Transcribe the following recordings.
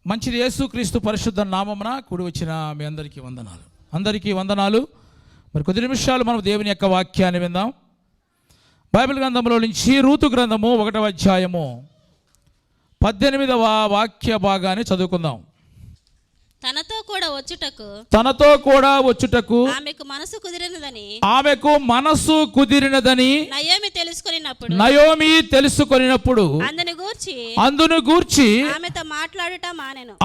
మంచిది. యేసుక్రీస్తు పరిశుద్ధ నామమున కూడి వచ్చిన మీ అందరికీ వందనాలు. అందరికీ వందనాలు. మరి కొద్ది నిమిషాలు మనం దేవుని యొక్క వాక్యాన్ని విందాం. బైబిల్ గ్రంథంలో నుంచి రూతు గ్రంథము 1వ అధ్యాయము 18వ వాక్య భాగాన్ని చదువుకుందాం. తనతో కూడా వచ్చుటకు ఆమెకు మనసు కుదిరినదని నయోమి తెలుసుకొనినప్పుడు అందును గూర్చి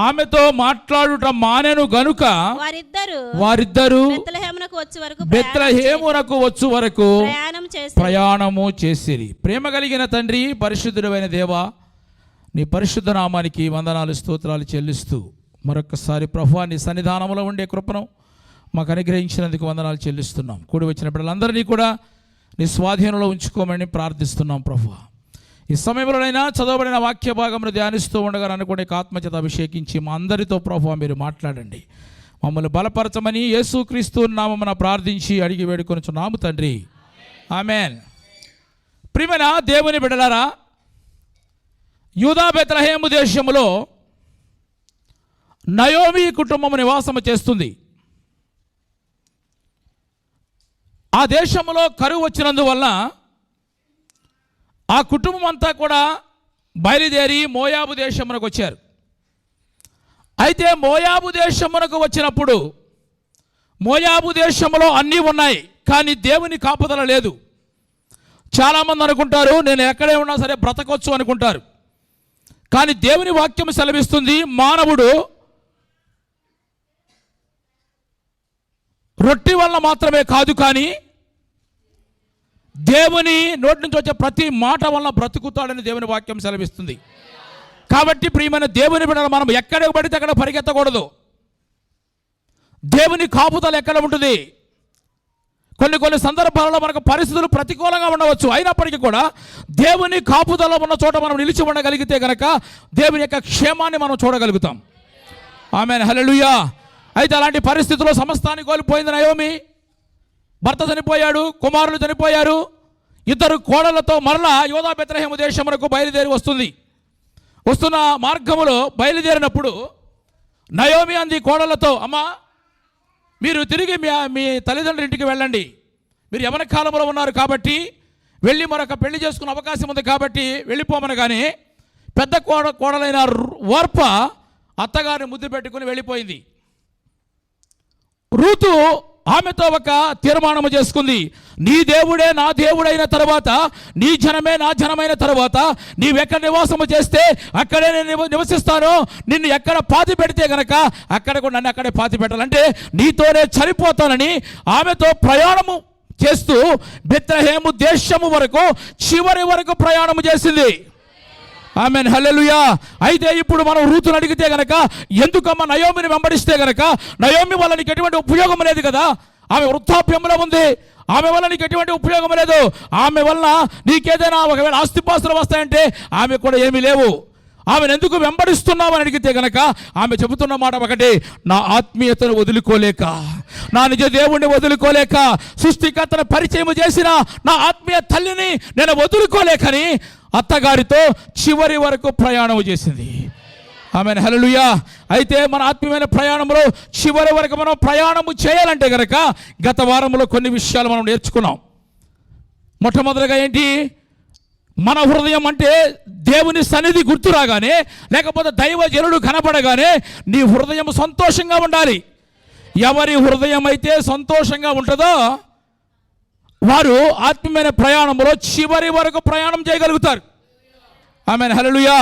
ఆమెతో మాట్లాడుట మానెను గనుక వారిద్దరు బెత్లెహేమునకు వచ్చు వరకు ప్రయాణము చేసిరి. ప్రేమ కలిగిన తండ్రి, పరిశుద్ధుడైన దేవా, నీ పరిశుద్ధ నామానికి వందనాలు స్తోత్రాలు చెల్లిస్తూ మరొకసారి ప్రభువా నీ సన్నిధానంలో ఉండే కృపను మాకు అనుగ్రహించినందుకు వందనాలు చెల్లిస్తున్నాం. కూడి వచ్చిన బిడ్డలందరినీ కూడా నీ స్వాధీనంలో ఉంచుకోమని ప్రార్థిస్తున్నాం. ప్రభువా, ఈ సమయంలోనైనా చదవబడిన వాక్య భాగంలో ధ్యానిస్తూ ఉండగా అనుకునే ఆత్మచేత అభిషేకించి మా అందరితో ప్రభువా మీరు మాట్లాడండి. మమ్మల్ని బలపరచమని యేసుక్రీస్తు నామమున ప్రార్థించి అడిగి వేడుకొనుచున్నాము తండ్రి, ఆమేన్. ప్రియమైన దేవుని బిడ్డలారా, యూదా బెత్లెహేము దేశములో నయోమి కుటుంబం నివాసము చేస్తుంది. ఆ దేశంలో కరువు వచ్చినందువల్ల ఆ కుటుంబం అంతా కూడా బయలుదేరి మోయాబు దేశమునకు వచ్చారు. అయితే మోయాబు దేశమునకు వచ్చినప్పుడు మోయాబు దేశంలో అన్నీ ఉన్నాయి, కానీ దేవుని కాపుదల లేదు. చాలామంది అనుకుంటారు నేను ఎక్కడే ఉన్నా సరే బ్రతకొచ్చు అనుకుంటారు. కానీ దేవుని వాక్యం సెలవిస్తుంది, మానవుడు రొట్టె వల్ల మాత్రమే కాదు, కానీ దేవుని నోటి నుంచి వచ్చే ప్రతి మాట వల్ల బ్రతుకుతాడని దేవుని వాక్యం సెలవిస్తుంది. కాబట్టి ప్రియమైన దేవుని బిడ్డలు, మనం ఎక్కడ పడితే అక్కడ పరిగెత్తకూడదు. దేవుని కాపుదల ఎక్కడ ఉంటుంది? కొన్ని సందర్భాలలో మనకు పరిస్థితులు ప్రతికూలంగా ఉండవచ్చు, అయినప్పటికీ కూడా దేవుని కాపుదల ఉన్న చోట మనం నిలిచి ఉండగలిగితే కనుక దేవుని యొక్క క్షేమాన్ని మనం చూడగలుగుతాం. ఆమేన్, హల్లెలూయా. అయితే అలాంటి పరిస్థితుల్లో సమస్తాన్ని కోల్పోయింది నయోమి. భర్త చనిపోయాడు, కుమారులు చనిపోయారు. 2 కోడళ్లతో మరలా యూదా బెత్లెహేము దేశమునకు బయలుదేరి వస్తుంది. వస్తున్న మార్గములో బయలుదేరినప్పుడు నయోమి అంది కోడళ్లతో, అమ్మా మీరు తిరిగి మీ తల్లిదండ్రుల ఇంటికి వెళ్ళండి. మీరు యవ్వన కాలంలో ఉన్నారు కాబట్టి వెళ్ళి మరొక పెళ్లి చేసుకునే అవకాశం ఉంది కాబట్టి వెళ్ళిపోమనగానే పెద్ద కోడలైన ఓర్ప అత్తగారిని ముద్దు పెట్టుకుని వెళ్ళిపోయింది. రూతు ఆమెతో ఒక తీర్మానము చేసుకుంది, నీ దేవుడే నా దేవుడైన తర్వాత, నీ జనమే నా జనమైన తర్వాత నీవెక్కడ నివాసము చేస్తే అక్కడే నేను నివసిస్తాను. నిన్ను ఎక్కడ పాతి పెడితే గనక అక్కడ కూడా నన్ను అక్కడే పాతి పెట్టాలంటే నీతోనే చనిపోతానని ఆమెతో ప్రయాణము చేస్తూ బెత్లెహేము దేశము వరకు చివరి వరకు ప్రయాణము చేసింది. ఆమేన్, హల్లెలూయా. అయితే ఇప్పుడు మనం రూతుని అడిగితే గనక, ఎందుకమ్మ నయోమిని వెంబడిస్తే గనక నయోమి వల్ల నీకు ఎటువంటి ఉపయోగం లేదు కదా, ఆమె వృద్ధాప్యంలో ఉంది, ఆమె వల్ల నీకు ఎటువంటి ఉపయోగం లేదు, ఆమె వల్ల నీకేదైనా ఒకవేళ ఆస్తిపాస్తులు వస్తాయంటే ఆమె కూడా ఏమీ లేవు, ఆమెను ఎందుకు వెంబడిస్తున్నావు అని అడిగితే గనక ఆమె చెబుతున్న మాట ఒకటి, నా ఆత్మీయతను వదులుకోలేక, నా నిజ దేవుణ్ణి వదులుకోలేక, సృష్టికర్తను పరిచయం చేసిన నా ఆత్మీయ తల్లిని నేను వదులుకోలేకని అత్తగారితో చివరి వరకు ప్రయాణం చేసింది. ఆమేన్, హల్లెలూయా. అయితే మన ఆత్మీయమైన ప్రయాణంలో చివరి వరకు మనం ప్రయాణము చేయాలంటే కనుక గత వారంలో కొన్ని విషయాలు మనం నేర్చుకున్నాం. మొట్టమొదటిగా ఏంటి? మన హృదయం అంటే దేవుని సన్నిధి గుర్తు రాగానే, లేకపోతే దైవజనుడు కనపడగానే నీ హృదయం సంతోషంగా ఉండాలి. ఎవరి హృదయం అయితే సంతోషంగా ఉంటుందో వారు ఆత్మీయమైన ప్రయాణంలో చివరి వరకు ప్రయాణం చేయగలుగుతారు. ఆమేన్, హల్లెలూయా.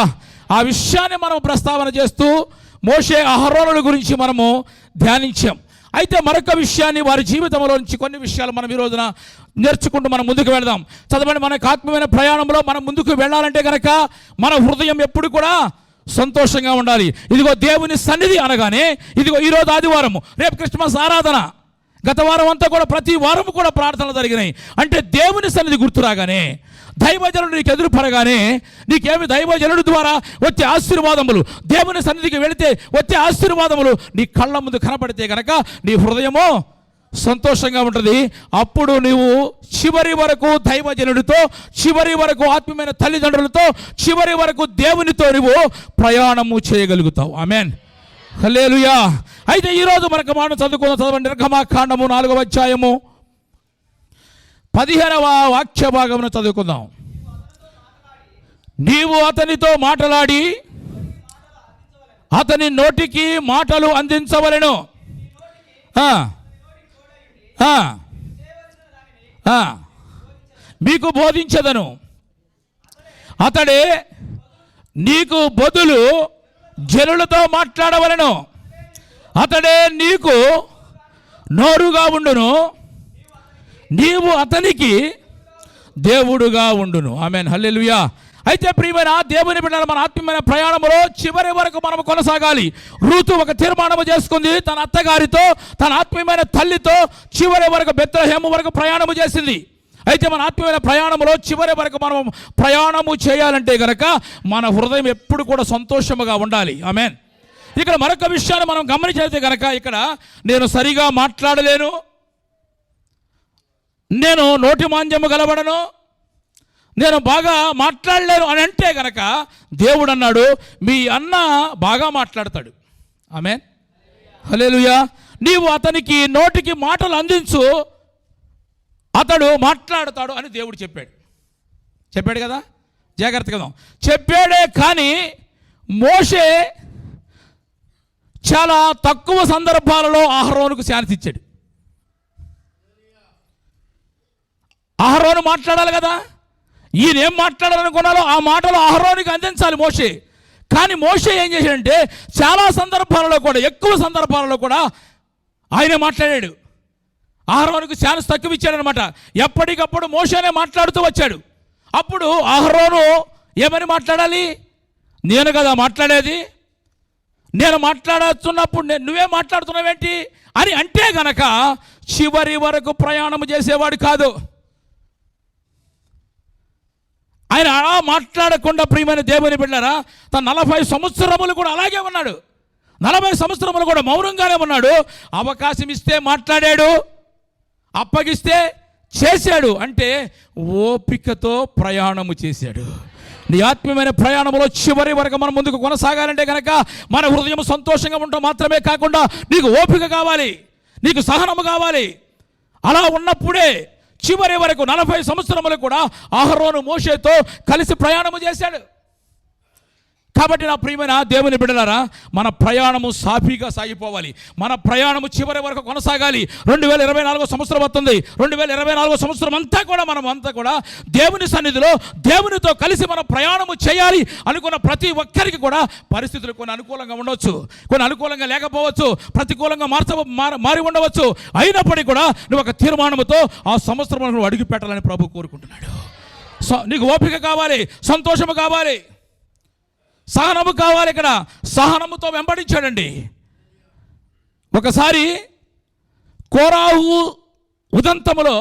ఆ విషయాన్ని మనం ప్రస్తావన చేస్తూ మోషే అహరోనుల గురించి మనము ధ్యానించాం. అయితే మరొక విషయాన్ని, వారి జీవితంలో నుంచి కొన్ని విషయాలు మనం ఈ రోజున నేర్చుకుంటూ మనం ముందుకు వెళదాం. చదవండి, మనకు ఆత్మీయమైన ప్రయాణంలో మనం ముందుకు వెళ్ళాలంటే కనుక మన హృదయం ఎప్పుడు కూడా సంతోషంగా ఉండాలి. ఇదిగో దేవుని సన్నిధి అనగానే, ఇదిగో ఈరోజు ఆదివారము, రేపు క్రిస్మస్ ఆరాధన, గత వారం అంతా కూడా ప్రతి వారం కూడా ప్రార్థనలు జరిగినాయి. అంటే దేవుని సన్నిధి గుర్తు రాగానే, దైవజనుడు నీకు ఎదురుపడగానే నీకేమి దైవజనుడు ద్వారా వచ్చే ఆశీర్వాదములు, దేవుని సన్నిధికి వెళితే వచ్చే ఆశీర్వాదములు నీ కళ్ళ ముందు కనపడితే కనుక నీ హృదయము సంతోషంగా ఉంటుంది. అప్పుడు నీవు చివరి వరకు దైవజనుడితో, చివరి వరకు ఆత్మీయమైన తల్లిదండ్రులతో, చివరి వరకు దేవునితో నువ్వు ప్రయాణము చేయగలుగుతావు. ఆమేన్, హల్లెలూయా. అయితే ఈరోజు మనకు మాట చదువుకుందాం. నిర్గమాకాండము 4వ అధ్యాయము 15వ వాక్య భాగమును చదువుకుందాం. నీవు అతనితో మాట్లాడి అతని నోటికి మాటలు అందించవలెను. మీకు బోధించదను. అతడే నీకు బదులు జనులతో మాట్లాడవలెను. అతడే నీకు నోరుగా ఉండును, నీవు అతనికి దేవుడుగా ఉండును. ఆమేన్, హల్లెలూయా. అయితే ప్రియమైన దేవుని బిడ్డల, మన ఆత్మీయమైన ప్రయాణంలో చివరి వరకు మనం కొనసాగాలి. రూతు ఒక తీర్మానం చేసుకుంది. తన అత్తగారితో, తన ఆత్మీయమైన తల్లితో చివరి వరకు బెత్లెహేము వరకు ప్రయాణము చేసింది. అయితే మన ఆత్మీయమైన ప్రయాణంలో చివరి వరకు మనం ప్రయాణము చేయాలంటే గనక మన హృదయం ఎప్పుడు కూడా సంతోషముగా ఉండాలి. ఆమేన్. ఇక్కడ మరొక విషయాన్ని మనం గమనించైతే గనక, ఇక్కడ నేను సరిగా మాట్లాడలేను, నేను నోటి మాంద్యము గలబడను, నేను బాగా మాట్లాడలేను అని అంటే గనక దేవుడు అన్నాడు, మీ అన్న బాగా మాట్లాడతాడు. ఆమేన్, హల్లెలూయా. నీవు అతనికి నోటికి మాటలు అందించు, అతడు మాట్లాడతాడు అని దేవుడు చెప్పాడు కదా. జాగ్రత్తగా చెప్పాడే. కానీ మోషే చాలా తక్కువ సందర్భాలలో అహరోనుకు ఛాన్స్ ఇచ్చాడు. అహరోను మాట్లాడాలి కదా. ఈయన ఏం మాట్లాడాలనుకున్నారో ఆ మాటలు అహరోనుకి అందించాలి మోషే. కానీ మోషే ఏం చేశాడంటే చాలా సందర్భాలలో కూడా, ఎక్కువ సందర్భాలలో కూడా ఆయనే మాట్లాడాడు. అహరోనుకు ఛాన్స్ తక్కువ ఇచ్చాడనమాట. ఎప్పటికప్పుడు మోషేనే మాట్లాడుతూ వచ్చాడు. అప్పుడు అహరోను ఏమని మాట్లాడాలి? నేను కదా మాట్లాడేది, నేను మాట్లాడుతున్నప్పుడు నువ్వే మాట్లాడుతున్నావేంటి అని అంటే గనక చివరి వరకు ప్రయాణం చేసేవాడు కాదు. ఆయన అలా మాట్లాడకుండా ప్రియమైన దేవుని బిడ్డలారా, తన 40 సంవత్సరములు కూడా అలాగే ఉన్నాడు. 40 సంవత్సరములు కూడా మౌనంగానే ఉన్నాడు. అవకాశం ఇస్తే మాట్లాడాడు, అప్పగిస్తే చేశాడు. అంటే ఓపికతో ప్రయాణము చేశాడు. నీ ఆత్మీయమైన ప్రయాణంలో చివరి వరకు మనం ముందుకు కొనసాగాలంటే కనుక మన హృదయం సంతోషంగా ఉండటం మాత్రమే కాకుండా నీకు ఓపిక కావాలి, నీకు సహనము కావాలి. అలా ఉన్నప్పుడే చివరి వరకు 40 సంవత్సరములు కూడా అహరోను మోషేతో కలిసి ప్రయాణము చేశాడు. కాబట్టి నా ప్రియమైన దేవుని బిడ్డలారా, మన ప్రయాణము సాఫీగా సాగిపోవాలి. మన ప్రయాణము చివరి వరకు కొనసాగాలి. 2024 సంవత్సరం వస్తుంది. 2024 సంవత్సరం అంతా కూడా మనం అంతా కూడా దేవుని సన్నిధిలో దేవునితో కలిసి మనం ప్రయాణము చేయాలి అనుకున్న ప్రతి ఒక్కరికి కూడా పరిస్థితులు కొన్ని అనుకూలంగా ఉండవచ్చు, కొన్ని అనుకూలంగా లేకపోవచ్చు, ప్రతికూలంగా మారి ఉండవచ్చు. అయినప్పటికీ కూడా నువ్వు ఒక తీర్మానంతో ఆ సంవత్సరం నువ్వు అడుగు పెట్టాలని ప్రభు కోరుకుంటున్నాడు. నీకు ఓపిక కావాలి, సంతోషము కావాలి, సహనము కావాలి. ఇక్కడ సహనముతో వెంబడించాడండి. ఒకసారి కోరాహు ఉదంతములో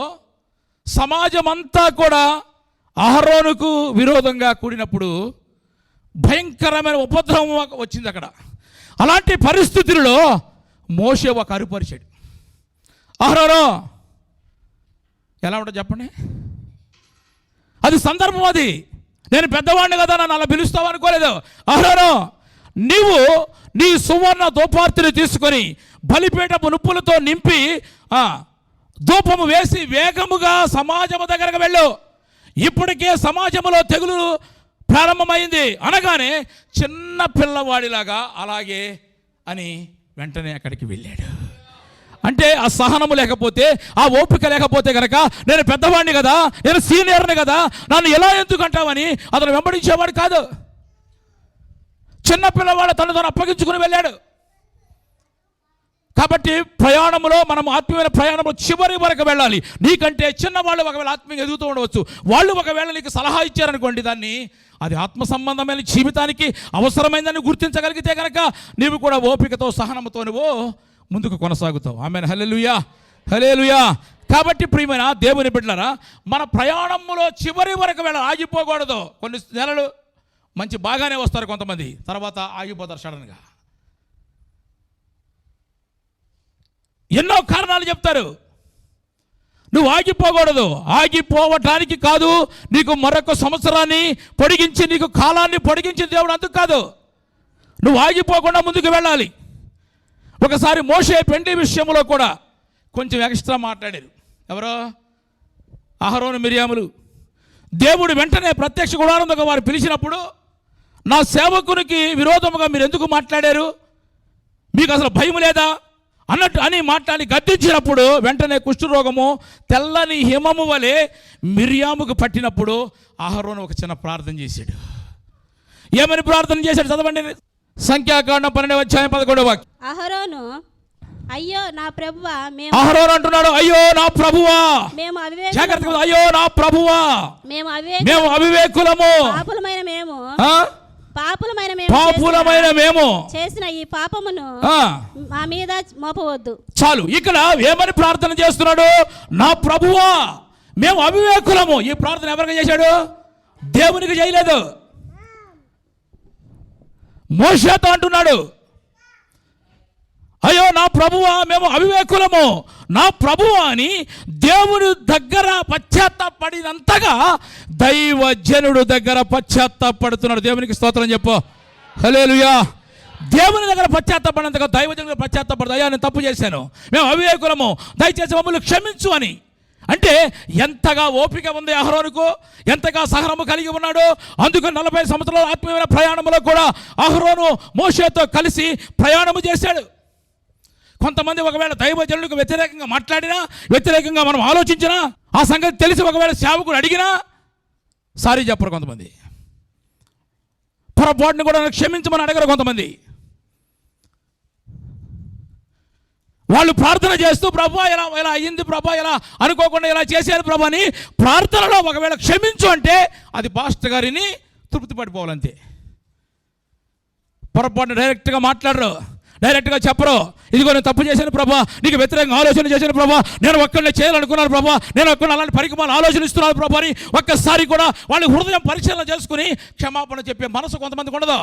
సమాజం అంతా కూడా అహరోనుకు విరోధంగా కూడినప్పుడు భయంకరమైన ఉపద్రవం వచ్చింది అక్కడ. అలాంటి పరిస్థితుల్లో మోషే ఒక అరుపరిచాడు. అహరోను ఎలా ఉంటుంది చెప్పండి, అది సందర్భం, అది నేను పెద్దవాడిని కదా నన్ను అలా పిలుస్తావు అనుకోలేదు. అహరోను, నీవు నీ సువర్ణ ధూపార్తిని తీసుకొని బలిపీఠపు నుప్పులతో నింపి ధూపము వేసి వేగముగా సమాజము దగ్గరకు వెళ్ళు. ఇప్పటికే సమాజంలో తెగులు ప్రారంభమైంది అనగానే చిన్న పిల్లవాడిలాగా అలాగే అని వెంటనే అక్కడికి వెళ్ళాడు. అంటే ఆ సహనము లేకపోతే, ఆ ఓపిక లేకపోతే కనుక నేను పెద్దవాడిని కదా, నేను సీనియర్ని కదా, నన్ను ఎలా ఎందుకు అంటావని అతను వెంబడించేవాడు కాదు. చిన్న పిల్లవాడు తను అప్పగించుకుని వెళ్ళాడు. కాబట్టి ప్రయాణంలో మనం ఆత్మీయమైన ప్రయాణంలో చివరి వరకు వెళ్ళాలి. నీకంటే చిన్నవాళ్ళు ఒకవేళ ఆత్మీయంగా ఎదుగుతూ ఉండవచ్చు. వాళ్ళు ఒకవేళ నీకు సలహా ఇచ్చారనుకోండి, దాన్ని అది ఆత్మ సంబంధమైన జీవితానికి అవసరమైందని గుర్తించగలిగితే కనుక నీవు కూడా ఓపికతో సహనంతో నువ్వు ముందుకు కొనసాగుతావు. ఆమేన్, హల్లెలూయా, హల్లెలూయా. కాబట్టి ప్రియమైన దేవుని బిడ్డలారా, మన ప్రయాణంలో చివరి వరకు వెళ్ళ ఆగిపోకూడదు. కొన్ని నెలలు మంచి బాగానే వస్తారు కొంతమంది, తర్వాత ఆగిపోతారు సడన్గా. ఎన్నో కారణాలు చెప్తారు. నువ్వు ఆగిపోకూడదు. ఆగిపోవటానికి కాదు, నీకు మరొక సంవత్సరాన్ని పొడిగించి, నీకు కాలాన్ని పొడిగించి దేవుడు అందుకు కాదు. నువ్వు ఆగిపోకుండా ముందుకు వెళ్ళాలి. ఒకసారి మోషే పెండ్లి విషయంలో కూడా కొంచెం ఎక్స్ట్రా మాట్లాడారు. ఎవరో అహరోను మిరియాములు. దేవుడు వెంటనే ప్రత్యక్ష గుడారంగా వారు పిలిచినప్పుడు, నా సేవకునికి విరోధముగా మీరు ఎందుకు మాట్లాడారు, మీకు అసలు భయం లేదా అన్నట్టు అని మాట్లాడి గద్దించినప్పుడు వెంటనే కుష్ఠరోగము తెల్లని హిమము వలె మిరియాముకు పట్టినప్పుడు అహరోను ఒక చిన్న ప్రార్థన చేశాడు. ఏమని ప్రార్థన చేశాడు చదవండి. సంఖ్యాకాండం 12:11. అహరోను, అయ్యో నా ప్రభువా, అహరోను అంటున్నాడు, అయ్యో నా ప్రభువా, మేము అయ్యో నా ప్రభువా, మేము అవివేకులము, పాపులమైన మేము చేసిన ఈ పాపమును మా మీద మోపవద్దు. చాలు. ఇక్కడ ఏమని ప్రార్థన చేస్తున్నాడు? నా ప్రభువా, మేము అవివేకులము. ఈ ప్రార్థన ఎవరికి చేశాడు? దేవునికి చేయలేదు. మోషేతో అంటున్నాడు, అయ్యో నా ప్రభువా, మేము అవివేకులము, నా ప్రభువా అని దేవుని దగ్గర పశ్చాత్తాపడినంతగా దైవజనుడు దగ్గర పశ్చాత్తాపడుతున్నాడు. దేవునికి స్తోత్రం చెప్పు. హల్లెలూయా. దేవుని దగ్గర పశ్చాత్తాపడినంతగా దైవజనుడు పశ్చాత్తాపడదు. అయ్యా నేను తప్పు చేశాను, మేము అవివేకులము, దయచేసి మమ్మల్ని క్షమించు అని. అంటే ఎంతగా ఓపిక ఉంది అహరోనుకు, ఎంతగా సహనము కలిగి ఉన్నాడు. అందుకు 40 సంవత్సరాల ఆత్మీయమైన ప్రయాణంలో కూడా అహరోను మోషేతో కలిసి ప్రయాణము చేశాడు. కొంతమంది ఒకవేళ దైవజనులకు వ్యతిరేకంగా మాట్లాడినా, వ్యతిరేకంగా మనం ఆలోచించినా, ఆ సంగతి తెలిసి ఒకవేళ సేవకుడు అడిగినా సారీ చెప్పరు. కొంతమంది పొరపాటును కూడా క్షమించమని అడగరు. కొంతమంది వాళ్ళు ప్రార్థన చేస్తూ ప్రభా ఇలా అయ్యింది, ప్రభా ఇలా అనుకోకుండా ఇలా చేశారు ప్రభా అని ప్రార్థనలో ఒకవేళ క్షమించు అంటే అది పాస్టర్ గారిని తృప్తి పడిపోవాలంతే. పొరపాటును డైరెక్ట్గా మాట్లాడరు, డైరెక్ట్గా చెప్పరు. ఇదిగో నేను తప్పు చేశాను ప్రభా, నీకు వ్యతిరేకంగా ఆలోచన చేశాను ప్రభా, నేను ఒక్కడినే చేయాలనుకున్నాను ప్రభా, నేను ఒక్కడిని అలాంటి పరికమాలు ఆలోచనిస్తున్నాను ప్రభా అని ఒక్కసారి కూడా వాళ్ళ హృదయం పరిశీలన చేసుకుని క్షమాపణ చెప్పే మనసు కొంతమందికి ఉండదు.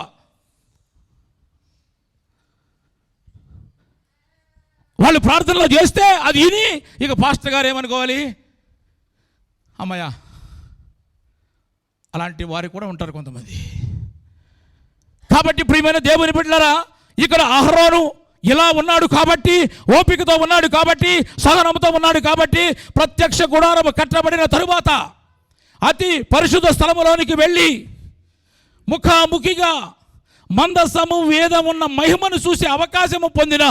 వాళ్ళు ప్రార్థనలో చేస్తే అది విని ఇక పాస్టర్ గారు ఏమనుకోవాలి, అమ్మయ్య. అలాంటి వారు కూడా ఉంటారు కొంతమంది. కాబట్టి ప్రియమైన దేవుని బిడ్డలారా, ఇక్కడ అహరోను ఇలా ఉన్నాడు కాబట్టి, ఓపికతో ఉన్నాడు కాబట్టి, సహనంతో ఉన్నాడు కాబట్టి, ప్రత్యక్ష గుడారము కట్టబడిన తరువాత అతి పరిశుద్ధ స్థలములోనికి వెళ్ళి ముఖాముఖిగా మందసము వేదం ఉన్న మహిమను చూసే అవకాశము పొందిన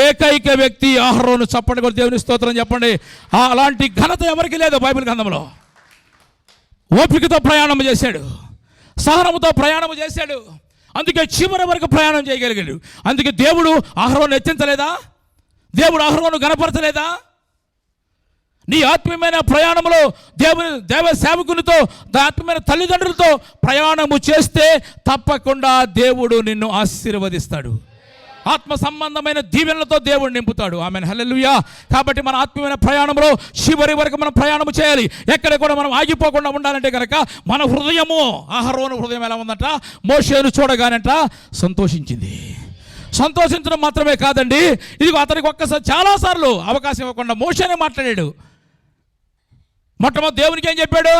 ఏకైక వ్యక్తి అహరోను. చప్పండి కూడా దేవుని స్తోత్రం చెప్పండి. అలాంటి ఘనత ఎవరికి లేదు బైబిల్ గ్రంథంలో. ఓపికతో ప్రయాణం చేశాడు, సహనముతో ప్రయాణం చేశాడు, అందుకే చివరి వరకు ప్రయాణం చేయగలిగాడు. అందుకే దేవుడు అహరోను హెచ్చించలేదా? దేవుడు అహరోను గణపరచలేదా? నీ ఆత్మీయమైన ప్రయాణంలో దేవ సేవకునితో, ఆత్మీయమైన తల్లిదండ్రులతో ప్రయాణము చేస్తే తప్పకుండా దేవుడు నిన్ను ఆశీర్వదిస్తాడు. ఆత్మ సంబంధమైన దీవెనలతో దేవుడు నింపుతాడు. ఆమేన్, హల్లెలూయా. కాబట్టి మన ఆత్మీయమైన ప్రయాణంలో చివరి వరకు మనం ప్రయాణం చేయాలి. ఎక్కడ కూడా మనం ఆగిపోకుండా ఉండాలంటే కనుక మన హృదయము, అహరోను హృదయం ఎలా ఉందంట, మోషేను చూడగానంట సంతోషించింది. సంతోషించడం మాత్రమే కాదండి, ఇదిగో అతనికి ఒక్కసారి చాలాసార్లు అవకాశం ఇవ్వకుండా మోషేనే మాట్లాడాడు. మొట్టమొదటి దేవునికి ఏం చెప్పాడు?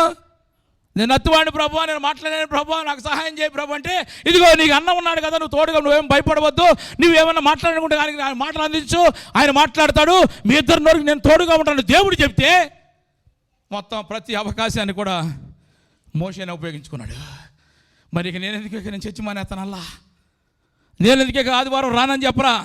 నేను అత్తువాడిని ప్రభు, నేను మాట్లాడాను ప్రభు, నాకు సహాయం చేయి ప్రభు అంటే, ఇదిగో నీకు అన్న ఉన్నాడు కదా, నువ్వు తోడుగా, నువ్వేం భయపడవద్దు, నువ్వేమన్నా మాట్లాడుకుంటే కానీ ఆయన మాటలు అందించు, ఆయన మాట్లాడతాడు, మీ ఇద్దరు నోరికి నేను తోడుగా ఉంటాను దేవుడు చెప్తే మొత్తం ప్రతి అవకాశాన్ని కూడా మోషేనే ఉపయోగించుకున్నాడు. మరి ఇక నేను చర్చి మానేస్తానల్లా, నేను ఎందుకే ఆదివారం రానని చెప్పరా?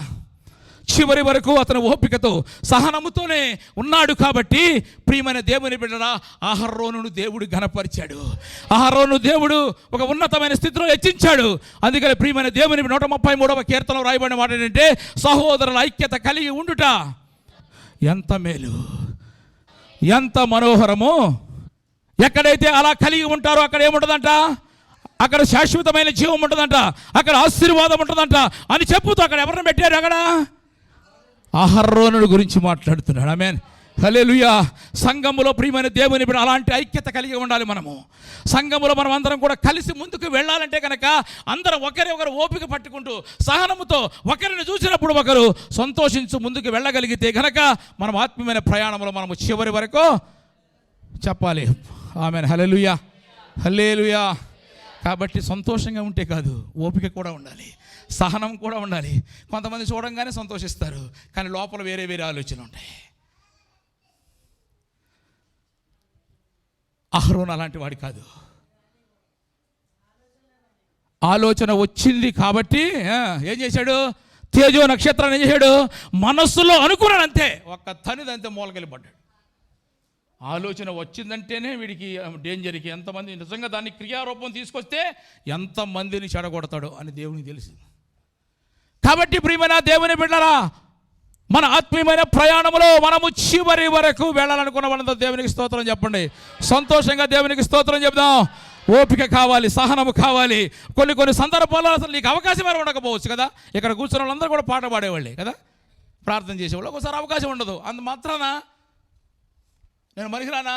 చివరి వరకు అతను ఓపికతో సహనముతోనే ఉన్నాడు. కాబట్టి ప్రియమైన దేవుని బిడ్డరా, అహరోనును దేవుడు ఘనపరిచాడు. అహరోను దేవుడు ఒక ఉన్నతమైన స్థితిలో హెచ్చించాడు. అందుకని ప్రియమైన దేవుని 133వ కీర్తనలో రాయబడిన మాట ఏంటంటే, సహోదరుల ఐక్యత కలిగి ఉండుట ఎంత మేలు, ఎంత మనోహరము. ఎక్కడైతే అలా కలిగి ఉంటారో అక్కడ ఏముంటుందంట, అక్కడ శాశ్వతమైన జీవం ఉంటుందంట, అక్కడ ఆశీర్వాదం ఉంటుందంట అని చెప్పుతూ అక్కడ ఎవరిని పెట్టారు? అక్కడ అహరోను గురించి మాట్లాడుతున్నాడు. ఆమేన్. హల్లెలూయా. సంఘములో ప్రియమైన దేవుని బిడ్డ అలాంటి ఐక్యత కలిగి ఉండాలి. మనము సంఘములో మనం అందరం కూడా కలిసి ముందుకు వెళ్ళాలంటే కనుక అందరం ఒకరు ఓపిక పట్టుకుంటూ సహనముతో ఒకరిని చూసినప్పుడు ఒకరు సంతోషించు ముందుకు వెళ్ళగలిగితే కనుక మనం ఆత్మీయమైన ప్రయాణంలో మనము చివరి వరకు చెప్పాలి. ఆమేన్. హల్లెలూయా, హల్లెలూయా. కాబట్టి సంతోషంగా ఉంటే కాదు, ఓపిక కూడా ఉండాలి, సహనం కూడా ఉండాలి. కొంతమంది చూడంగానే సంతోషిస్తారు, కానీ లోపల వేరే వేరే ఆలోచనలు ఉంటాయి. అహరోను అలాంటి వాడి కాదు. ఆలోచన వచ్చింది కాబట్టి ఏం చేశాడు? తేజో నక్షత్రాన్ని ఏం చేశాడు? మనస్సులో అనుకున్నాడంతే, ఒక్క తనిదంతే మూలకెళ్ళి పడ్డాడు. ఆలోచన వచ్చిందంటేనే వీడికి డేంజర్కి. ఎంతమంది నిజంగా దాన్ని క్రియారూపం తీసుకొస్తే ఎంతమందిని చెడగొడతాడో అని దేవునికి తెలుసు. కాబట్టి ప్రియమైన దేవుని బిడ్డలారా, మన ఆత్మీయమైన ప్రయాణంలో మనము చివరి వరకు వెళ్ళాలనుకున్న వాళ్ళంతా దేవునికి స్తోత్రం చెప్పండి. సంతోషంగా దేవునికి స్తోత్రం చెప్దాం. ఓపిక కావాలి, సహనము కావాలి. కొన్ని సందర్భాల్లో అసలు నీకు అవకాశం ఏమైనా ఉండకపోవచ్చు కదా. ఇక్కడ కూర్చున్న వాళ్ళందరూ కూడా పాట పాడేవాళ్ళే కదా, ప్రార్థన చేసేవాళ్ళు. ఒకసారి అవకాశం ఉండదు, అంత మాత్రాన నేను మనిషిరానా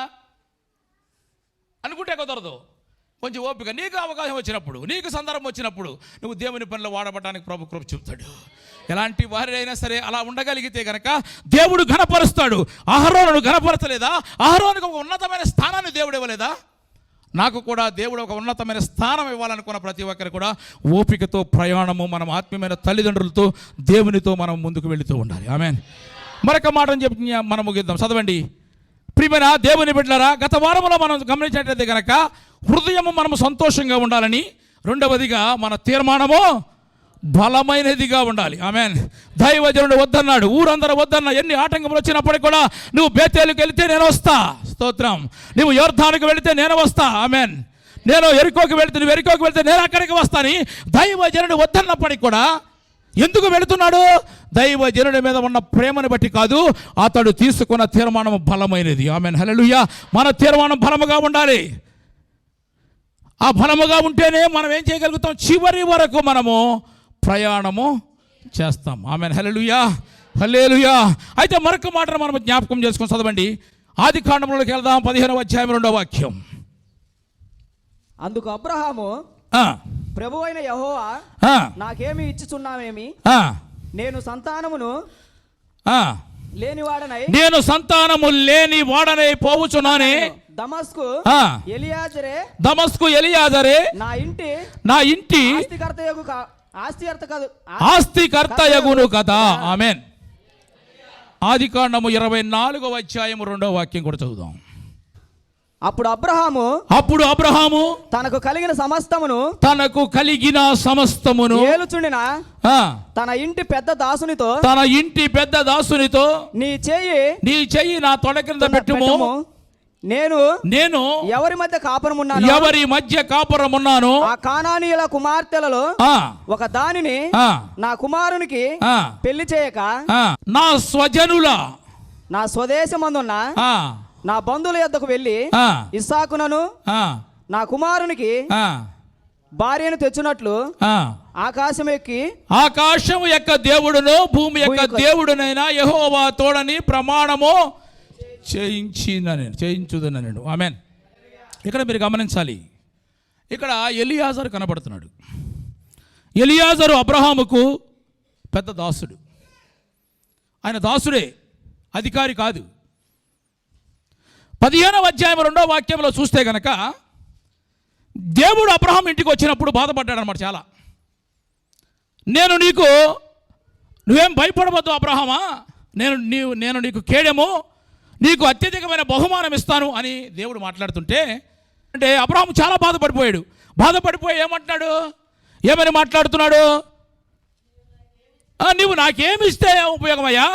అనుకుంటే కుదరదు. కొంచెం ఓపిక. నీకు అవకాశం వచ్చినప్పుడు, నీకు సందర్భం వచ్చినప్పుడు నువ్వు దేవుని పనిలో వాడబడటానికి ప్రభు కృప చూపుతాడు. ఎలాంటి వారైనా సరే అలా ఉండగలిగితే కనుక దేవుడు ఘనపరుస్తాడు. అహరోనును ఘనపరచలేదా? అహరోనుకు ఒక ఉన్నతమైన స్థానాన్ని దేవుడు ఇవ్వలేదా? నాకు కూడా దేవుడు ఒక ఉన్నతమైన స్థానం ఇవ్వాలనుకున్న ప్రతి ఒక్కరు కూడా ఓపికతో ప్రయాణము, మనం ఆత్మీయమైన తల్లిదండ్రులతో దేవునితో మనం ముందుకు వెళుతూ ఉండాలి. ఆమేన్. మరొక మాటను చెప్పి మనం ముగిద్దాం. చదవండి. ప్రియమైన దేవుని బిడ్డలారా, గత వారంలో మనం గమనించినట్లయితే కనుక హృదయము మనము సంతోషంగా ఉండాలని, రెండవదిగా మన తీర్మానము బలమైనదిగా ఉండాలి. ఆమేన్. దైవజనుడు వద్దన్నాడు, ఊరందరూ వద్దన్నా, ఎన్ని ఆటంకములు వచ్చినప్పటికీ కూడా నువ్వు బేతేలుకి వెళితే నేను వస్తా, స్తోత్రం. నువ్వు యోర్దానుకు వెళితే నేను వస్తా, ఆమేన్. నేను ఎరికోకి వెళితే నువ్వు ఎరికోకి వెళితే నేను అక్కడికి వస్తాని దైవజనుడు వద్దన్నప్పటికీ కూడా ఎందుకు వెళుతున్నాడు? దైవజనుడి మీద ఉన్న ప్రేమను బట్టి కాదు, అతడు తీసుకున్న తీర్మానం బలమైనది. ఆమేన్. హల్లెలూయా. మన తీర్మానం బలముగా ఉండాలి. ఆ బలముగా ఉంటేనే మనం ఏం చేయగలుగుతాం? చివరి వరకు మనము ప్రయాణము చేస్తాం. ఆమేన్. హల్లెలూయా, హల్లెలూయా. అయితే మరొక మాటను మనం జ్ఞాపకం చేసుకొని చదవండి. ఆది కాండంలోకి వెళ్దాం. 15వ అధ్యాయం 2వ వాక్యం. అందుకు అబ్రహాము, ప్రభువైన యెహోవా నాకేమి ఇచ్చుచున్నావేమి? నేను సంతానమును లేని వాడనై పోవుచున్నానే. దమస్కు ఎలియాజరే నా ఇంటి ఆస్తికర్తయగును కదా. ఆమేన్. ఆది కాండము 24వ అధ్యాయం 2వ వాక్యం కూడా చదువుదాం. అప్పుడు అబ్రహాము తనకు కలిగిన సమస్తమును ఏలుచుండిన తన ఇంటి పెద్ద దాసునితో నీ చెయ్యి నా తొడ కింద పెట్టుము. నేను ఎవరి మధ్య కాపురమున్నాను ఆ కానానీయుల కుమార్తెలలో ఒక దానిని నా కుమారునికి పెళ్లి చేయక నా స్వదేశమందున్న నా బంధువుల యొద్దకు వెళ్ళి ఇస్సాకునను నా కుమారునికి భార్యను తెచ్చినట్లు ఆకాశం యొక్క దేవుడును భూమి యొక్క దేవుడునైనా యెహోవా తోడని ప్రమాణము చేయించుదనను. ఆమేన్. ఇక్కడ మీరు గమనించాలి, ఇక్కడ ఎలియాజరు కనబడుతున్నాడు. ఎలియాజరు అబ్రహాముకు పెద్ద దాసుడు. ఆయన దాసుడే, అధికారి కాదు. 15వ అధ్యాయం 2వ వాక్యంలో చూస్తే గనక దేవుడు అబ్రహాం ఇంటికి వచ్చినప్పుడు బాధపడ్డాడు అన్నమాట చాలా. నువ్వేం భయపడవద్దు అబ్రహామా, నేను నీకు కేడెము, నీకు అత్యధికమైన బహుమానం ఇస్తాను అని దేవుడు మాట్లాడుతుంటే, అంటే అబ్రహాం చాలా బాధపడిపోయి ఏమని మాట్లాడుతున్నాడు? నువ్వు నాకేమి ఇస్తే ఉపయోగమయ్యా,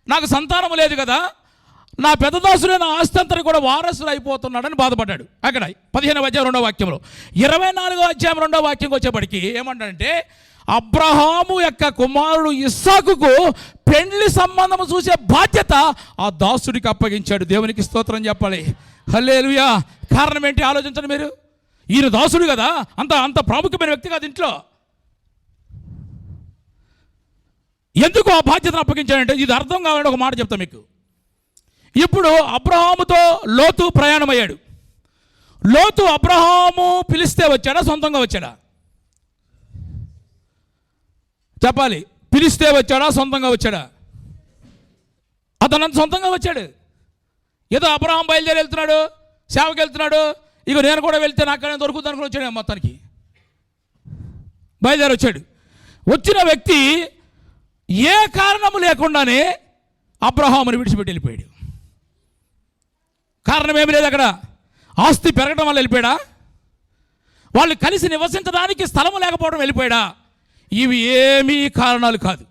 నాకు సంతానం లేదు కదా, నా పెద్ద దాసుడే నా ఆస్తి అంతా కూడా వారసుడు అయిపోతున్నాడని బాధపడ్డాడు. అక్కడ 15వ అధ్యాయం 2వ వాక్యంలో. 24వ అధ్యాయం 2వ వాక్యంకి వచ్చేప్పటికి ఏమంటాడంటే, అబ్రహాము యొక్క కుమారుడు ఇస్సాకుకు పెండ్లి సంబంధం చూసే బాధ్యత ఆ దాసుడికి అప్పగించాడు. దేవునికి స్తోత్రం చెప్పాలి. హల్లెలూయా. కారణం ఏంటి ఆలోచించండి మీరు. ఈయన దాసుడు కదా, అంత ప్రాముఖ్యమైన వ్యక్తి కాదు ఇంట్లో. ఎందుకు ఆ బాధ్యతను అప్పగించాడంటే, ఇది అర్థం కావాలంటే ఒక మాట చెప్తా మీకు. ఇప్పుడు అబ్రహాముతో లోతు ప్రయాణమయ్యాడు. లోతు అబ్రహాము పిలిస్తే వచ్చాడా, సొంతంగా వచ్చాడా? చెప్పాలి. పిలిస్తే వచ్చాడా, సొంతంగా వచ్చాడా? అతను సొంతంగా వచ్చాడు. ఏదో అబ్రహాం బయలుదేరి వెళ్తున్నాడు, సేవకి వెళ్తున్నాడు, ఇక నేను కూడా వెళ్తే నాకనే దొరుకుతుంది అనుకుని వచ్చాడు. మొత్తానికి బయలుదేరి వచ్చాడు. వచ్చిన వ్యక్తి ఏ కారణము లేకుండానే అబ్రహాముని విడిచిపెట్టి వెళ్ళిపోయాడు. కారణం ఏమి లేదు అక్కడ. ఆస్తి పెరగడం వల్ల వెళ్ళిపోయాడా? వాళ్ళు కలిసి నివసించడానికి స్థలము లేకపోవడం వెళ్ళిపోయాడా? ఇవి ఏమీ కారణాలు కాదు.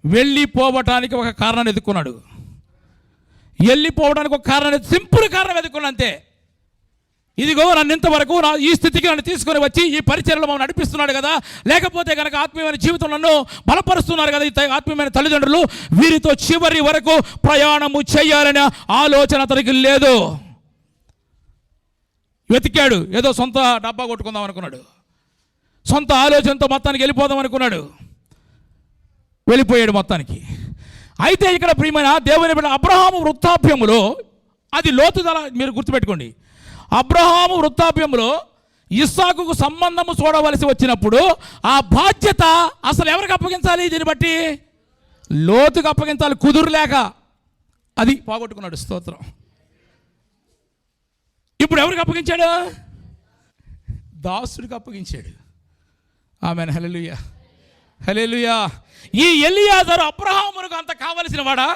వెళ్ళిపోవటానికి ఒక కారణాన్ని ఎదుర్కొన్నాడు. వెళ్ళిపోవడానికి ఒక కారణాన్ని, సింపుల్ కారణం ఎదుర్కొన్నా అంతే. ఇదిగో నన్ను ఇంతవరకు ఈ స్థితికి నన్ను తీసుకొని వచ్చి ఈ పరిచర్యలో మమ్మల్ని నడిపిస్తున్నాడు కదా, లేకపోతే కనుక ఆత్మీయమైన జీవితం నన్ను బలపరుస్తున్నారు కదా ఈ ఆత్మీయమైన తల్లిదండ్రులు, వీరితో చివరి వరకు ప్రయాణము చేయాలనే ఆలోచన అతనికి లేదు. వెతికాడు. ఏదో సొంత డబ్బా కొట్టుకుందాం అనుకున్నాడు. సొంత ఆలోచనతో మొత్తానికి వెళ్ళిపోదాం అనుకున్నాడు. వెళ్ళిపోయాడు మొత్తానికి. అయితే ఇక్కడ ప్రియమైన దేవుని బిడ్డ, అబ్రహాము వృద్ధాప్యములో, అది లోతుదల మీరు గుర్తుపెట్టుకోండి, అబ్రహాము వృద్ధాప్యంలో ఇస్సాకుకు సంబంధము చూడవలసి వచ్చినప్పుడు ఆ బాధ్యత అసలు ఎవరికి అప్పగించాలి? దీన్ని బట్టి లోతుకు అప్పగించాలి. కుదురులేక అది పోగొట్టుకున్నాడు. స్తోత్రం. ఇప్పుడు ఎవరికి అప్పగించాడు? దాసుడికి అప్పగించాడు. ఆమేన్. హల్లెలూయా, హల్లెలూయా. ఈ ఎలియాజరు అబ్రహామునకు అంత కావలసిన వాడా?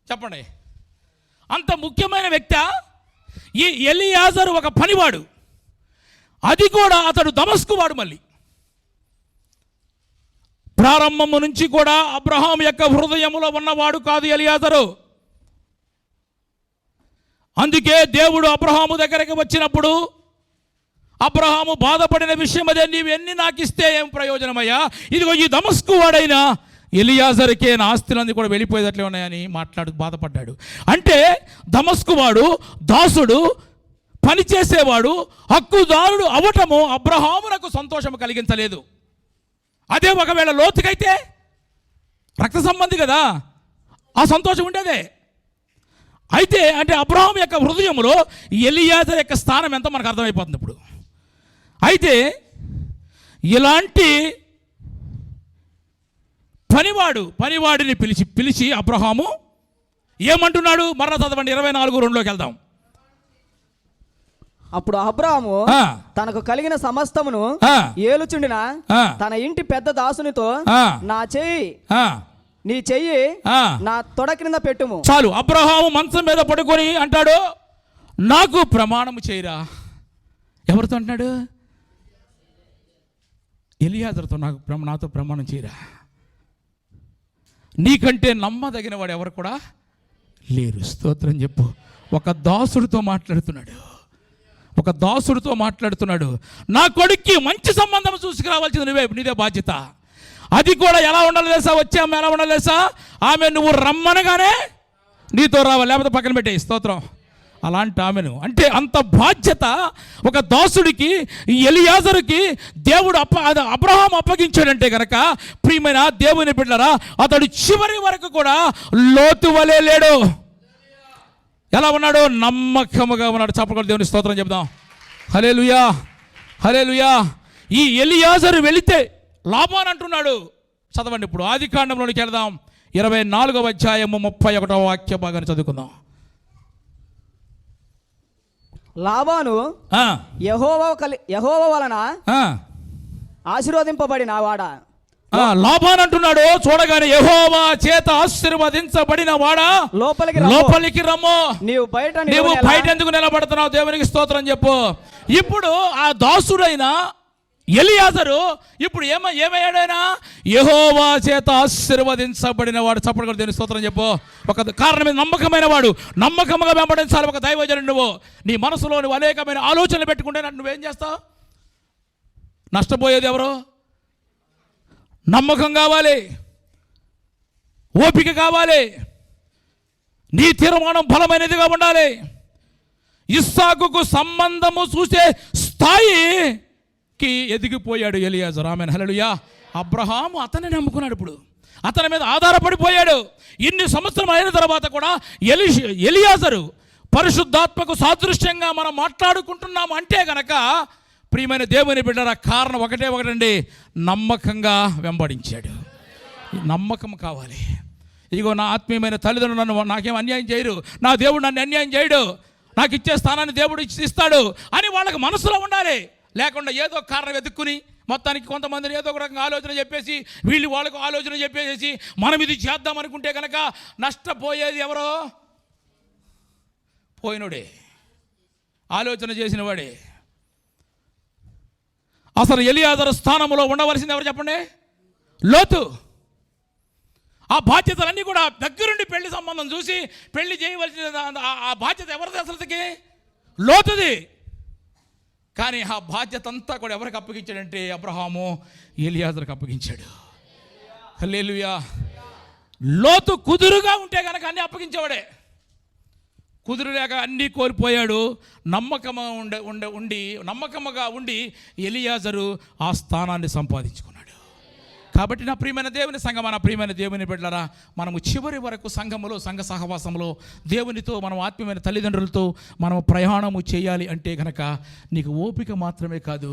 చెప్పండి. అంత ముఖ్యమైన వ్యక్తి. ఈ ఎలియాజరు ఒక పనివాడు. అది కూడా అతడు దమస్కు వాడు. మళ్ళీ ప్రారంభము నుంచి కూడా అబ్రహాం యొక్క హృదయములో ఉన్నవాడు కాదు ఎలియాజరు. అందుకే దేవుడు అబ్రహాము దగ్గరికి వచ్చినప్పుడు అబ్రహాము బాధపడిన విషయం అదే, నీవెన్ని నాకు ఇస్తే ఏం ప్రయోజనమయ్యా, ఇదిగో ఈ దమస్కు వాడైనా ఎలియాజరుకే నా ఆస్తులన్నీ కూడా వెళ్ళిపోయేటట్లే ఉన్నాయని బాధపడ్డాడు. అంటే దమస్కు వాడు, దాసుడు, పనిచేసేవాడు, హక్కుదారుడు అవటము అబ్రహామునకు సంతోషము కలిగించలేదు. అదే ఒకవేళ లోతుకైతే రక్త సంబంధి కదా, ఆ సంతోషం ఉండేదే. అయితే అంటే అబ్రహాం యొక్క హృదయంలో ఎలియాజరు యొక్క స్థానం ఎంతో మనకు అర్థమైపోతుంది ఇప్పుడు. అయితే ఇలాంటి పనివాడిని పిలిచి అబ్రహాము ఏమంటున్నాడు? మరలా చదవండి, 24:2లోకి వెళ్దాం. అప్పుడు అబ్రహాము తనకు కలిగిన సమస్తమును ఏలుచుండిన తన ఇంటి పెద్ద దాసునితో, నీ చెయ్యి నా తొడ క్రింద పెట్టుము. చాలు. అబ్రహాము మంచం మీద పడుకొని అంటాడు, నాకు ప్రమాణము చేయరా. ఎవరితో అంటున్నాడు? ఎలియాజరుతో. నాతో ప్రమాణం చేయరా. నీకంటే నమ్మదగిన వాడు ఎవరు కూడా లేరు. స్తోత్రం చెప్పు. ఒక దాసుడితో మాట్లాడుతున్నాడు. నా కొడుక్కి మంచి సంబంధం చూసుకురావాల్సింది నీదే బాధ్యత. అది కూడా ఎలా ఉండాలి తెలుసా? వచ్చే ఆమె ఎలా ఉండాలి తెలుసా? ఆమె నువ్వు రమ్మనగానే నీతో రావాలి, లేకపోతే పక్కన పెట్టేయి. స్తోత్రం. అలాంటి ఆమెను, అంటే అంత బాధ్యత ఒక దాసుడికి, ఎలియాజరుకి దేవుడు అబ్రహాం అప్పగించాడంటే కనుక ప్రియమైన దేవుని బిడ్డలారా, అతడు చివరి వరకు కూడా లోతు వలే లేడు. ఎలా ఉన్నాడు? నమ్మకముగా ఉన్నాడు. చప్పకుండా దేవుని స్తోత్రం చెప్దాం. హల్లెలూయా, హల్లెలూయా. ఈ ఎలియాజరు వెళితే లాభాన్ అంటున్నాడు. చదవండి ఇప్పుడు ఆదికాండంలోనికి వెళ్దాం. 24వ అధ్యాయము 31వ వాక్య భాగాన్ని చదువుకుందాం. లాబాను యెహోవా వలన ఆశీర్వదింపబడిన వాడా. లాబాన్ అంటున్నాడు, చూడగానే యెహోవా చేత ఆశీర్వదించబడిన వాడా, లోపలికి రమ్ము. నీవు బయట ఎందుకు నిలబడుతున్నావు? దేవునికి స్తోత్రం చెప్పు. ఇప్పుడు ఆ దాసుడైన ఎలియాజరు ఇప్పుడు ఏమయ్యాడైనా? యెహోవా చేత ఆశీర్వదించబడిన వాడు. చప్పటి కూడా దేవుని స్తోత్రం చెప్పు. ఒక కారణమే, నమ్మకమైన వాడు. నమ్మకంగా వెంబడించాలి ఒక దైవజనుడు. నువ్వు నీ మనసులో నువ్వు అనేకమైన ఆలోచనలు పెట్టుకుంటే నువ్వేం చేస్తావు? నష్టపోయేది ఎవరు? నమ్మకం కావాలి, ఓపిక కావాలి, నీ తీర్మానం బలమైనదిగా ఉండాలి. ఇస్సాకుకు సంబంధము చూసే స్థాయికి ఎదిగిపోయాడు ఎలియాజరు. ఆమేన్. హల్లెలూయా. అబ్రహాము అతన్ని నమ్ముకున్నాడు. ఇప్పుడు అతని మీద ఆధారపడిపోయాడు. ఇన్ని సంవత్సరం అయిన తర్వాత కూడా ఎలియాజరు పరిశుద్ధాత్మకు సాదృశ్యంగా మనం మాట్లాడుకుంటున్నాము అంటే గనక ప్రియమైన దేవుని బిడ్డల కారణం ఒకటండి, నమ్మకంగా వెంబడించాడు. నమ్మకం కావాలి. ఇగో నా ఆత్మీయమైన తల్లిదండ్రులు నాకేం అన్యాయం చేయరు, నా దేవుడు నన్ను అన్యాయం చేయడు, నాకు ఇచ్చే స్థానాన్ని దేవుడు ఇస్తాడు అని వాళ్ళకి మనసులో ఉండాలి. లేకుండా ఏదో కారణం వెతుక్కుని మొత్తానికి కొంతమందిని ఏదో ఒక రకంగా ఆలోచన చెప్పేసి వీళ్ళు వాళ్ళకు ఆలోచన చెప్పేసి మనం ఇది చేద్దాం అనుకుంటే కనుక నష్టపోయేది ఎవరో? పోయినోడే, ఆలోచన చేసిన వాడే. అసలు ఎలియాజరు స్థానంలో ఉండవలసింది ఎవరు చెప్పండి? లోతు. ఆ బాధ్యతలన్నీ కూడా దగ్గరుండి పెళ్లి సంబంధం చూసి పెళ్లి చేయవలసిన ఆ బాధ్యత ఎవరిది? అసలుకి లోతుది. కానీ ఆ బాధ్యత అంతా కూడా ఎవరికి అప్పగించాడంటే అబ్రహాము ఎలియాజరుకు అప్పగించాడు. హల్లెలూయా. లోతు కుదురుగా ఉంటే కనుక అన్నీ అప్పగించేవాడే. కుదురులేక అన్నీ కోల్పోయాడు. నమ్మకముగా ఉండి ఎలియాజరు ఆ స్థానాన్ని సంపాదించుకున్నాడు. కాబట్టి నా ప్రియమైన దేవుని సంఘమా, నా ప్రియమైన దేవుని బిడ్డలారా, మనము చివరి వరకు సంఘములో, సంఘ సహవాసంలో దేవునితో, మనం ఆత్మీయమైన తల్లిదండ్రులతో మనం ప్రయాణము చేయాలి అంటే కనుక నీకు ఓపిక మాత్రమే కాదు,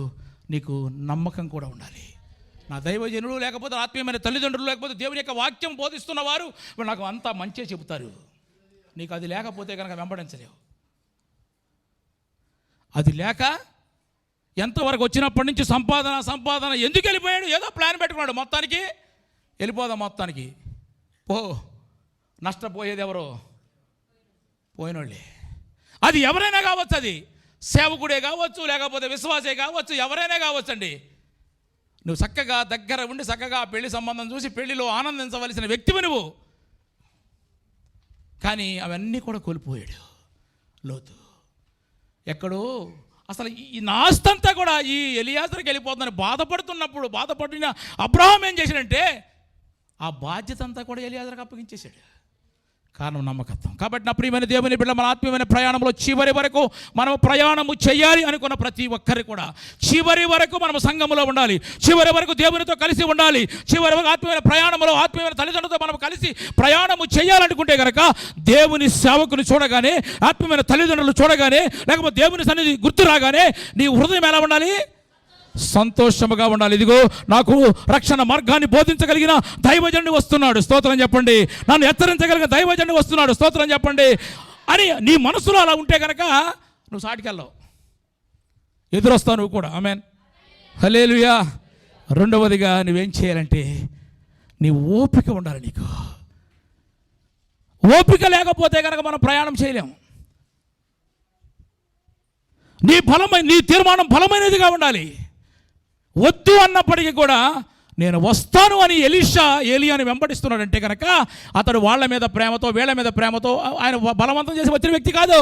నీకు నమ్మకం కూడా ఉండాలి. నా దైవజనుడు లేకపోతే ఆత్మీయమైన తల్లిదండ్రులు లేకపోతే దేవుని యొక్క వాక్యం బోధిస్తున్నవారు నాకు అంతా మంచే చెబుతారు. నీకు అది లేకపోతే కనుక వెంబడించలేవు. అది లేక ఎంతవరకు వచ్చినప్పటి నుంచి సంపాదన ఎందుకు వెళ్ళిపోయాడు? ఏదో ప్లాన్ పెట్టుకున్నాడు, మొత్తానికి వెళ్ళిపోదాం, మొత్తానికి పో. నష్టపోయేది ఎవరో? పోయినోళ్ళే. అది ఎవరైనా కావచ్చు, అది సేవకుడే కావచ్చు, లేకపోతే విశ్వాసే కావచ్చు, ఎవరైనా కావచ్చండి. నువ్వు చక్కగా దగ్గర ఉండి చక్కగా పెళ్లి సంబంధం చూసి పెళ్లిలో ఆనందించవలసిన వ్యక్తివి నువ్వు. కానీ అవన్నీ కూడా కోల్పోయాడు లోతు. ఎక్కడో అసలు ఈ నాస్తంతా కూడా ఈ ఎలియాజరుకి వెళ్ళిపోతుందని బాధపడిన అబ్రహాం ఏం చేశాడంటే ఆ బాధ్యత అంతా కూడా ఎలియాజరుకి అప్పగించేశాడు. కారణం నమ్మకత్వం. కాబట్టి నా ప్రియమైన దేవుని బిడ్డ, మన ఆత్మీయమైన ప్రయాణంలో చివరి వరకు మనం ప్రయాణము చేయాలి అనుకున్న ప్రతి ఒక్కరి కూడా చివరి వరకు మనం సంఘములో ఉండాలి, చివరి వరకు దేవునితో కలిసి ఉండాలి, చివరి వరకు ఆత్మీయమైన ప్రయాణంలో ఆత్మీయమైన తల్లిదండ్రులతో మనం కలిసి ప్రయాణము చేయాలనుకుంటే కనుక దేవుని సేవకుని చూడగానే, ఆత్మీయమైన తల్లిదండ్రులు చూడగానే, లేకపోతే దేవుని సన్నిధి గుర్తు రాగానే నీ హృదయం ఎలా ఉండాలి? సంతోషముగా ఉండాలి. ఇదిగో నాకు రక్షణ మార్గాన్ని బోధించగలిగిన దైవజనుడు వస్తున్నాడు, స్తోత్రం చెప్పండి. నన్ను హెచ్చరించగలిగిన దైవజనుడు వస్తున్నాడు, స్తోత్రం చెప్పండి అని నీ మనసులో అలా ఉంటే కనుక నువ్వు సాటికెళ్ళవు, ఎదురొస్తావు నువ్వు కూడా. ఆమేన్, హల్లెలూయా. రెండవదిగా నువ్వేం చేయాలంటే నీ ఓపిక ఉండాలి. నీకు ఓపిక లేకపోతే కనుక మనం ప్రయాణం చేయలేము. నీ తీర్మానం బలమైనదిగా ఉండాలి. వద్దు అన్నప్పటికీ కూడా నేను వస్తాను అని ఏలియాని వెంబడిస్తున్నాడంటే కనుక అతడు వాళ్ళ మీద ప్రేమతో, వీళ్ళ మీద ప్రేమతో, ఆయన బలవంతం చేసి వచ్చిన వ్యక్తి కాదు.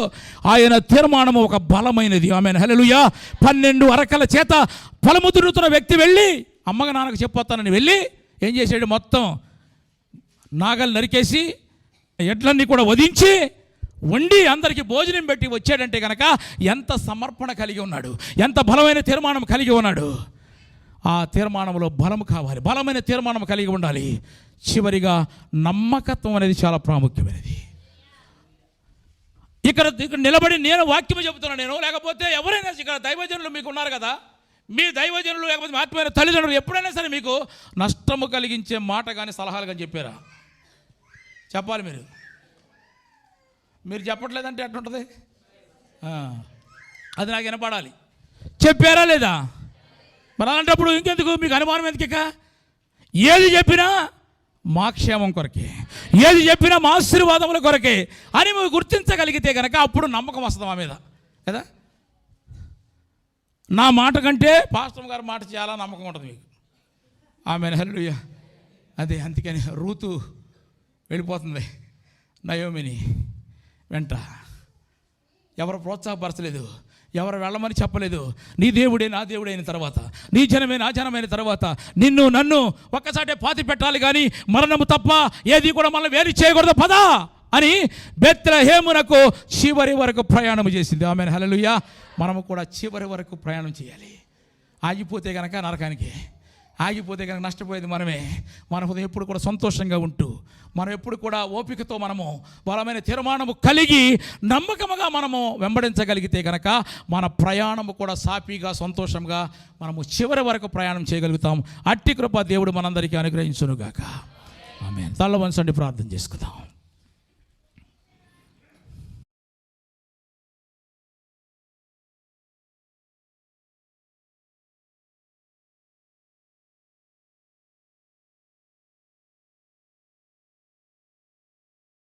ఆయన తీర్మానము ఒక బలమైనది. ఆమేన్, హల్లెలూయా. 12 అరకల చేత పొలము దున్నుతున్న వ్యక్తి వెళ్ళి అమ్మగా నాన్నకు చెప్పొస్తానని వెళ్ళి ఏం చేశాడు? మొత్తం నాగలు నరికేసి ఎడ్లన్నీ కూడా వధించి వండి అందరికీ భోజనం పెట్టి వచ్చాడంటే కనుక ఎంత సమర్పణ కలిగి ఉన్నాడు, ఎంత బలమైన తీర్మానం కలిగి ఉన్నాడు. ఆ తీర్మానంలో బలము కావాలి, బలమైన తీర్మానం కలిగి ఉండాలి. చివరిగా నమ్మకత్వం అనేది చాలా ప్రాముఖ్యమైనది. ఇక్కడ నిలబడి నేను వాక్యం చెబుతున్నాను, లేకపోతే ఎవరైనా ఇక్కడ దైవజనులు మీకు ఉన్నారు కదా, మీ దైవజనులు లేకపోతే ఆత్మీయమైన తల్లిదండ్రులు ఎప్పుడైనా సరే మీకు నష్టము కలిగించే మాట కానీ సలహాలు కానీ చెప్పారా? చెప్పాలి. మీరు చెప్పట్లేదంటే ఎట్లుంటుంది? అది నాకు వినపడాలి. చెప్పారా లేదా? మరి అలాంటప్పుడు ఇంకెందుకు మీకు అనుమానం? ఎందుక ఏది చెప్పినా మా క్షేమం కొరకే, ఏది చెప్పినా మా ఆశీర్వాదముల కొరకే అని మీరు గుర్తించగలిగితే కనుక అప్పుడు నమ్మకం వస్తుంది మా మీద కదా. నా మాట కంటే పాస్టర్ గారి మాట చాలా నమ్మకం ఉంటుంది మీకు. ఆమేన్, హల్లెలూయా. అదే అందుకని రూతు వెళ్ళిపోతుంది నయోమిని వెంట. ఎవరు ప్రోత్సాహపరచలేదు, ఎవరు వెళ్ళమని చెప్పలేదు. నీ దేవుడే నా దేవుడే అయిన తర్వాత, నీ జనమే నా జనమైన తర్వాత నిన్ను నన్ను ఒక్కసాటే పాతి పెట్టాలి కానీ మరణము తప్ప ఏది కూడా మనల్ని వేరు చేయకూడదు పదా అని బెత్లెహేమునకు చివరి వరకు ప్రయాణం చేసింది. ఆమేన్, హల్లెలూయా. మనము కూడా చివరి వరకు ప్రయాణం చేయాలి. ఆగిపోతే కనుక నరకానికి. ఆగిపోతే కనుక నష్టపోయేది మనమే. మన హృదయం ఎప్పుడు కూడా సంతోషంగా ఉంటూ, మనం ఎప్పుడు కూడా ఓపికతో మనము బలమైన తీర్మానము కలిగి నమ్మకముగా మనము వెంబడించగలిగితే కనుక మన ప్రయాణము కూడా సాఫీగా సంతోషంగా మనము చివరి వరకు ప్రయాణం చేయగలుగుతాం. అట్టి కృప దేవుడు మనందరికీ అనుగ్రహించునుగాక. ఆమేన్. తల్ల వంచండి, ప్రార్థన చేసుకుందాం.